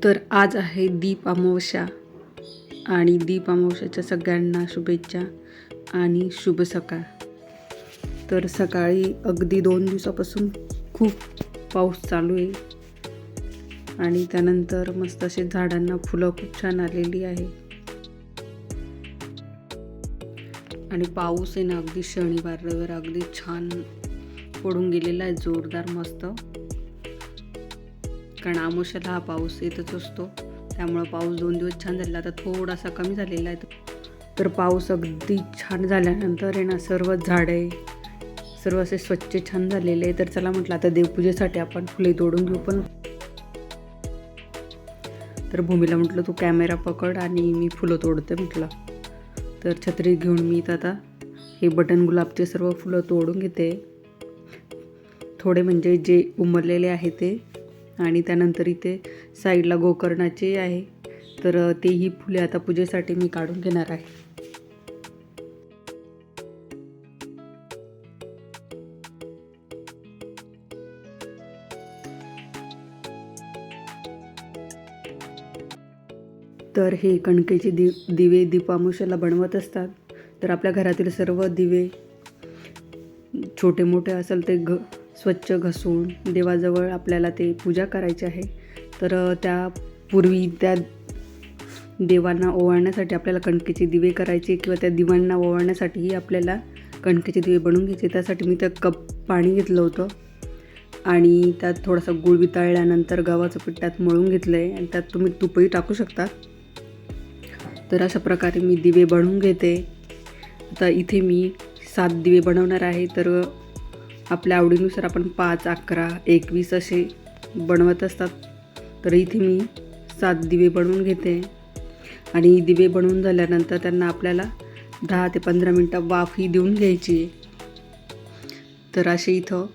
तर आज आहे दीप अमावस्या आणि दीप अमावस्याच्या सगळ्यांना शुभेच्छा आणि शुभ सकाळ. तर सकाळी अगदी 2 दिवसापासून खूप पाऊस चालू आहे आणि त्यानंतर मस्त असे झाडांना फुलं खूप छान आलेली आहे आणि पाऊस आहे ना अगदी शनिवार रविवार अगदी छान पडून गेलेला आहे, जोरदार मस्त. कारण अमावस्याला हा पाऊस येतच असतो, त्यामुळं पाऊस 2 दिवस छान झालेला. आता थोडासा कमी झालेला आहे. तर पाऊस अगदी छान झाल्यानंतर आहे ना सर्व झाडे सर्व असे स्वच्छ छान झालेले आहे. तर चला म्हटलं आता देवपूजेसाठी आपण फुले तोडून घेऊ. पण तर भूमीला म्हटलं तू कॅमेरा पकड आणि मी फुलं तोडते म्हटलं. तर छत्री घेऊन मी आता हे बटन गुलाबचे सर्व फुलं तोडून घेते, थोडे म्हणजे जे उमरलेले आहे ते. आणि त्यानंतर इथे साईडला गोकर्णाचे आहे, तर तेही फुले आता पूजेसाठी मी काढून घेणार आहे. तर हे कणकेचे दिवे दीपामावस्येला बनवत असतात. तर आपल्या घरातील सर्व दिवे छोटे मोठे असेल ते स्वच्छ घसून देवाजवळ आपल्याला ते पूजा करायची आहे. तर त्यापूर्वी त्या देवांना ओवाळण्यासाठी आपल्याला कणकेचे दिवे करायचे किंवा त्या दिवांना ओवाळण्यासाठीही आपल्याला कणकेचे दिवे बनवून घ्यायचे. त्यासाठी मी त्या कप पाणी घेतलं होतं आणि त्यात थोडासा गूळ वितळल्यानंतर गव्हाचं पीठ त्यात मळून घेतलं आहे आणि त्यात तुम्ही तुपही टाकू शकता. तर अशा प्रकारे मी दिवे बनवून घेते. आता इथे मी 7 दिवे बनवणार आहे. तर आपल्या आवडीनुसार आपण 5, 11, 21 असे बनवत असतात. तर इथे मी 7 दिवे बनवून घेते आणि दिवे बनवून झाल्यानंतर त्यांना आपल्याला 10 ते 15 मिनटं वाफही देऊन घ्यायची. तर असे इथं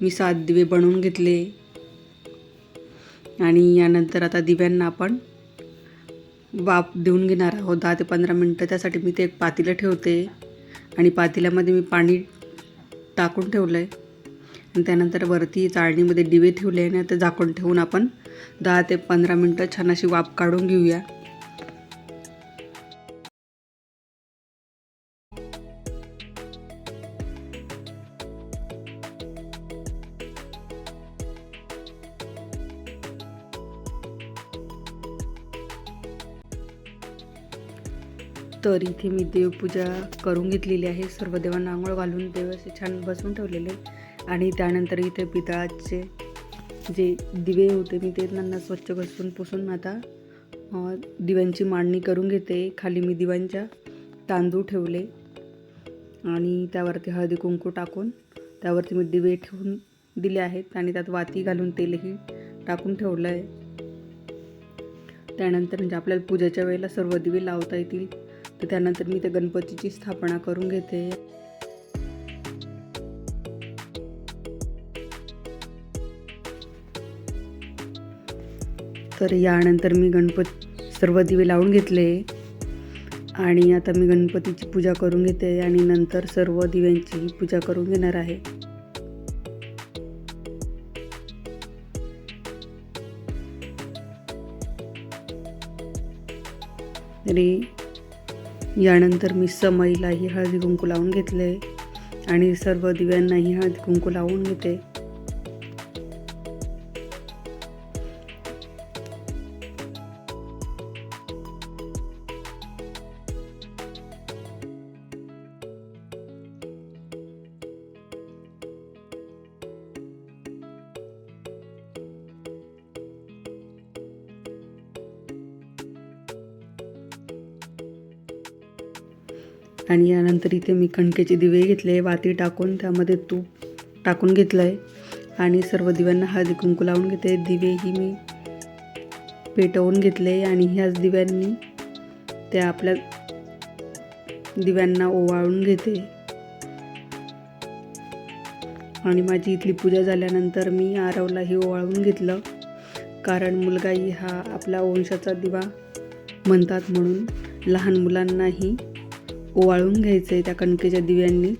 मी 7 दिवे बनवून घेतले आणि यानंतर आता दिव्यांना आपण वाफ देऊन घेणार आहोत 10 ते 15 मिनटं. त्यासाठी मी ते एक पातेलं ठेवते आणि पातेल्यामध्ये मी पाणी टाकून ठेवलं आहे आणि त्यानंतर वरती चाळणीमध्ये दिवे ठेवले आणि आता झाकून ठेवून आपण 10 ते 15 मिनटं छान अशी वाफ काढून घेऊया. तर इथे मी देवपूजा करून घेतलेली आहे. सर्व देवांना आंघोळ घालून देव असे छान बसवून ठेवलेले आणि त्यानंतर इथे पितळाचे जे दिवे होते मी ते त्यांना स्वच्छ घासून पुसून आता दिव्यांची मांडणी करून घेते. खाली मी दिव्यांच्या तांदूळ ठेवले आणि त्यावरती हळदी कुंकू टाकून त्यावरती मी दिवे ठेवून दिले आहेत आणि त्यात वाती घालून तेलही टाकून ठेवलं आहे. त्यानंतर म्हणजे आपल्याला पूजेच्या वेळेला सर्व दिवे लावता येतील. तर त्यानंतर मी त्या गणपतीची स्थापना करून घेते. तर यानंतर मी सर्व दिवे लावून घेतले आणि आता मी गणपतीची पूजा करून घेते आणि नंतर सर्व दिव्यांची पूजा करून घेणार आहे. तरी यानंतर मी समईलाही हळदी कुंकू लावून घेतले आणि सर्व दिव्यांनाही हळदी कुंकू लावून घेते. आणि यानंतर इथे मी कणकेचे दिवे घेतले, वाती टाकून त्यामध्ये तूप टाकून घेतलं आहे आणि सर्व दिव्यांना हळदी कुंकू लावून घेते. दिवेही मी पेटवून घेतले आणि ह्याच दिव्यांनी त्या आपल्या दिव्यांना ओवाळून घेते. आणि माझी इथली पूजा झाल्यानंतर मी आरवलाही ओवाळून घेतलं, कारण मुलगाही हा आपला वंशाचा दिवा म्हणतात म्हणून लहान मुलांनाही ओवाळून घ्यायचं आहे त्या कणकेच्या दिव्यांनीच.